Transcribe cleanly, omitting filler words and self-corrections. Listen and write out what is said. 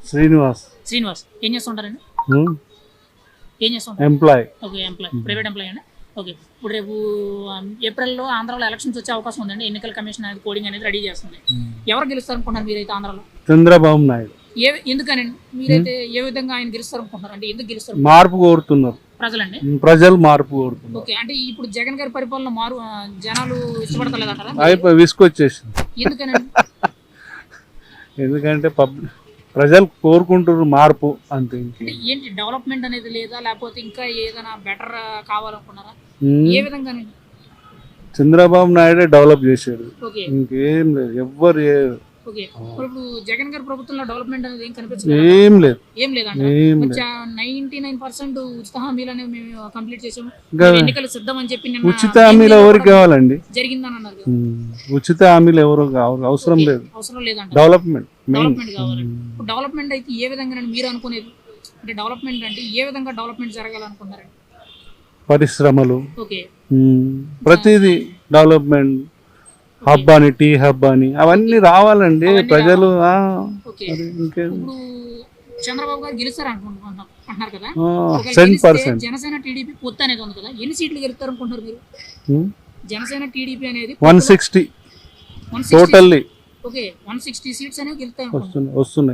శ్రీనివాస్. శ్రీనివాస్ ఏం చేస్తుంటారండి? ఏం చేస్తుంటారు? Employee. Okay, employee, private employee అండి. ఓకే, ఇప్పుడు రేపు ఏప్రిల్లో ఆంధ్రాలో ఎలక్షన్స్ వచ్చే అవకాశం ఉందండి. ఎన్నికల కమిషన్ అనేది కోడింగ్ అనేది రెడీ చేస్తుంది. ఎవరు గెలుస్తారు అనుకుంటున్నారు మీరైతే ఆంధ్రాలో? చంద్రబాబు నాయుడు. ఎందుకనండి మీరైతే ఏ విధంగా ఆయన గెలుస్తారు అనుకుంటున్నారు? అంటే ఎందుకు గెలుస్తారు? మార్పు కోరుతున్నారు ప్రజలండి. ప్రజలు మార్పు కోరుతున్నారు. ఓకే, అంటే ఇప్పుడు జగన్ గారి పరిపాలన జనాలు ఇష్టపడతలేదంటారా? అయిపోయి విసుకొచ్చేసింది. ఎందుకనండి? ఎందుకంటే ప్రజలు కోరుకుంటున్నారు మార్పు అంతే. అంటే ఏంటి డెవలప్మెంట్ అనేది లేదా, లేకపోతే ఇంకా ఏదైనా బెటర్ కావాలనుకున్నారా? ఏ విధంగా? చంద్రబాబు నాయుడే డెవలప్ చేశాడు, ఓకే, ఇంకేం లేదు. ఎవ్వరు ఓకే. ఇప్పుడు జగన్ గారి ప్రభుత్వంలో డెవలప్మెంట్ అనేది ఏం కనిపించలేదు. ఏం లేదు, ఏం లేదంటే 99% ఉచిత హామీలు అనేవి మేము కంప్లీట్ చేసాము. ఎన్నికలు సిద్ధం అని చెప్పి నిన్న ఉచిత హామీలు ఎవరికి కావాలండి? జరిగిందని అన్నారు. ఉచిత హామీలు ఎవరు అవసరం లేదు. అవసరం లేదంట. డెవలప్మెంట్ కావాలి. డెవలప్మెంట్ అయితే ఏ విధంగా మీరు అనుకునేది? అంటే డెవలప్మెంట్ అంటే ఏ విధంగా డెవలప్మెంట్ జరగాలనుకున్నారండి? పరిశ్రమలు, ఓకే, ప్రతిదీ డెవలప్మెంట్. హబ్ అని, టీ హబ్ అని అవన్నీ రావాలండి ప్రజలు. ఇప్పుడు చంద్రబాబు గారు గెలుస్తారు అంటున్నారు కదా, 100%. జనసేన టీడీపీ పొత్తు అనేది ఉంది కదా, ఎన్ని సీట్లు గెలుస్తారు అనుకుంటారు మీరు? జనసేన టీడీపీ అనేది 160 టోటల్లీ. ఓకే, 160 సీట్స్ అనేవి గెలుస్తారు వస్తున్నాయి.